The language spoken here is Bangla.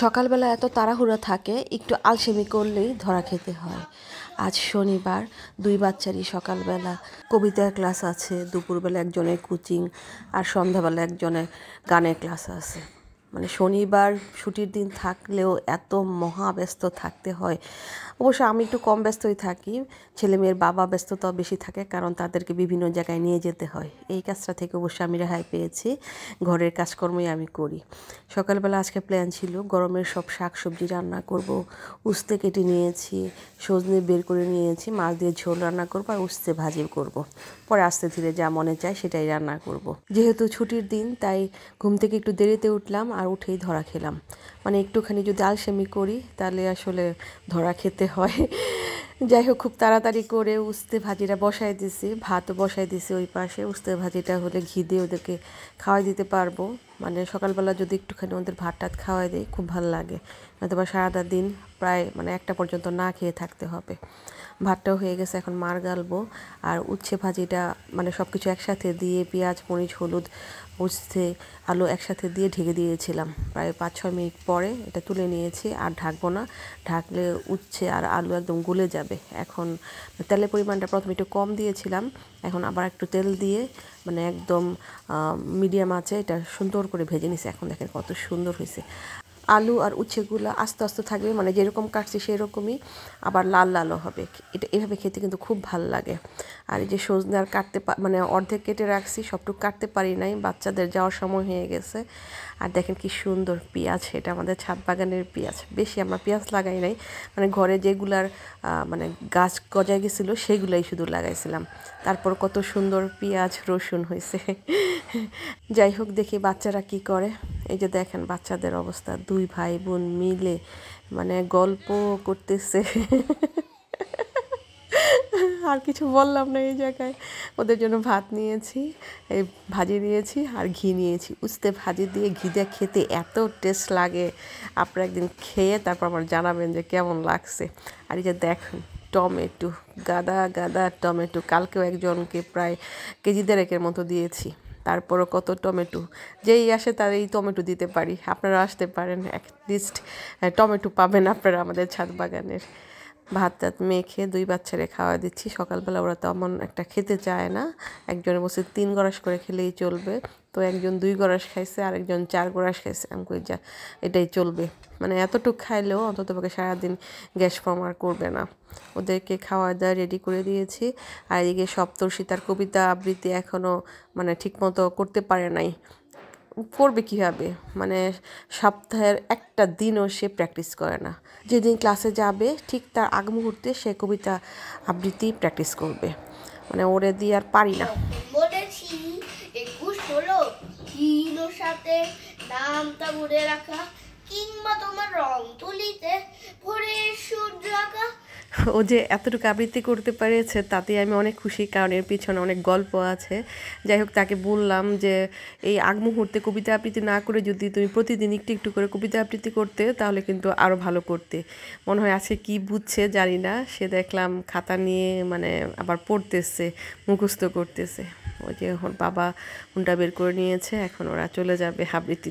সকালবেলা এত তাড়াহুড়ো থাকে, একটু আলসেমি করলেই ধরা খেতে হয়। আজ শনিবার, দুই বাচ্চারই সকালবেলা কবিতার ক্লাস আছে, দুপুরবেলা একজনের কোচিং আর সন্ধ্যাবেলা একজনের গানের ক্লাস আছে। মানে শনিবার ছুটির দিন থাকলেও এত মহাব্যস্ত থাকতে হয়। অবশ্য আমি একটু কম ব্যস্তই থাকি, ছেলে মেয়ের বাবা ব্যস্ততা বেশি থাকে, কারণ তাদেরকে বিভিন্ন জায়গায় নিয়ে যেতে হয়। এই কাজটা থেকে অবশ্য আমি রেহাই পেয়েছি, ঘরের কাজকর্মই আমি করি। সকালবেলা আজকে প্ল্যান ছিল গরমের সব শাক সবজি রান্না করব। উস্তে কেটে নিয়েছি, সজনে বের করে নিয়েছি, মাছ দিয়ে ঝোল রান্না করব আর উস্তে ভাজি করব। পরে আস্তে ধীরে যা মনে চায় সেটাই রান্না করব। যেহেতু ছুটির দিন তাই ঘুম থেকে একটু দেরিতে উঠলাম আর উঠেই ধরা খেলাম। মানে একটুখানি যদি আলসেমি করি তাহলে আসলে ধরা খেতে হয়। যাই হোক, খুব তাড়াতাড়ি করে উস্তে ভাজিটা বসাই দিছি, ভাতও বসাই দিছি ওই পাশে। উস্তে ভাজিটা হলে ঘি দিয়ে ওদেরকে খাওয়াই দিতে পারবো। মানে সকালবেলা যদি একটুখানি ওদের ভাত টাত খাওয়াই দেয় খুব ভালো লাগে, নয়তো বা সারাটা দিন প্রায় মানে একটা পর্যন্ত না খেয়ে থাকতে হবে। ভাতটাও হয়ে গেছে, এখন মার গালবো। আর উচ্ছে ভাজিটা মানে সব কিছু একসাথে দিয়ে পেঁয়াজ মরিচ হলুদ উচ্ছে আলু একসাথে দিয়ে ঢেকে দিয়েছিলাম। প্রায় 5-6 মিনিট পরে এটা তুলে নিয়েছি, আর ঢাকবো না, ঢাকলে উচ্ছে আর আলু একদম গলে যাবে। এখন তেলের পরিমাণটা প্রথমে একটু কম দিয়েছিলাম, এখন আবার একটু তেল দিয়ে মানে একদম মিডিয়াম আঁচে এটা সুন্দর করে ভেজে নিছি। এখন দেখেন কত সুন্দর হয়েছে। আলু আর উচ্ছেগুলো আস্তে আস্তে থাকবে, মানে যেরকম কাটছি সেরকমই, আবার লাল লালও হবে। এটা এভাবে খেতে কিন্তু খুব ভালো লাগে। আর এই যে সজনে আর কাটতে মানে অর্ধেক কেটে রাখছি, সবটুকু কাটতে পারি নাই, বাচ্চাদের যাওয়ার সময় হয়ে গেছে। আর দেখেন কি সুন্দর পেঁয়াজ, এটা আমাদের ছাদ বাগানের পেঁয়াজ। বেশি আমরা পেঁয়াজ লাগাই নাই, মানে ঘরে যেগুলার মানে গাছ গজায় গেছিলো সেগুলাই শুধু লাগাইছিলাম। তারপর কত সুন্দর পেঁয়াজ রসুন হয়েছে। যাই হোক, দেখি বাচ্চারা কি করে। এই যে দেখেন বাচ্চাদের অবস্থা, 2 ভাই বোন মিলে মানে গল্প করতেছে। আর কিছু বললাম না এই জায়গায়। ওদের জন্য ভাত নিয়েছি, এই ভাজি নিয়েছি আর ঘি নিয়েছি। উস্তে ভাজি দিয়ে ঘি দিয়ে খেতে এত টেস্ট লাগে, আপনারা একদিন খেয়ে তারপর আমার জানাবেন যে কেমন লাগছে। আর এই যে দেখুন টমেটো, গাদা গাদা টমেটো, কালকেও একজনকে প্রায় কেজি দেড়েকের মতো দিয়েছি। তারপরও কত টমেটো, যেই আসে তার এই টমেটো দিতে পারি। আপনারা আসতে পারেন, অ্যাটলিস্ট টমেটো পাবেন আপনারা আমাদের ছাদ বাগানের। ভাত টাত মেখে 2 বাচ্চারে খাওয়া দিচ্ছি। সকালবেলা ওরা তেমন একটা খেতে চায় না, একজনের বলছে 3 গরাশ করে খেলেই চলবে, তো একজন 2 গরাশ খাইছে, আরেকজন 4 গরাশ খাইছে। আমি কই যা, এটাই চলবে। মানে এতটুকু খাইলেও অন্তত পক্ষে সারাদিন গ্যাস ফর্ম আর করবে না। ওদেরকে খাওয়া দাওয়া রেডি করে দিয়েছি। আর এদিকে সপ্তর্ষি তার কবিতা আবৃত্তি এখনও মানে ঠিকমতো করতে পারে নাই। করবে কীভাবে, মানে সপ্তাহের একটা দিনও সে প্র্যাকটিস করে না। যেদিন ক্লাসে যাবে ঠিক তার আগ মুহূর্তে সে কবিতা আবৃত্তি প্র্যাকটিস করবে। মানে ওরে দিয়ে আর পারি না। বলেছি 21 হলো কিনোর সাথে নামটা মনে রাখা, কিংবা তোমার রং তুলিতে ভোরের সূর্য আঁকা। ও যে এতটুকু আবৃত্তি করতে পেরেছে তাতে আমি অনেক খুশি, কারণ এর পিছনে অনেক গল্প আছে। যাই হোক, তাকে বললাম যে এই আগ মুহূর্তে কবিতা আবৃত্তি না করে যদি তুমি প্রতিদিন একটু একটু করে কবিতা আবৃত্তি করতে তাহলে কিন্তু আরও ভালো করতে। মনে হয় আজকে কী বুঝছে জানি না, সে দেখলাম খাতা নিয়ে মানে আবার পড়তেছে, মুখস্থ করতেছে। ওই যে ওর বাবা হুন্ডা বের করে নিয়েছে, এখন ওরা চলে যাবে আবৃত্তি।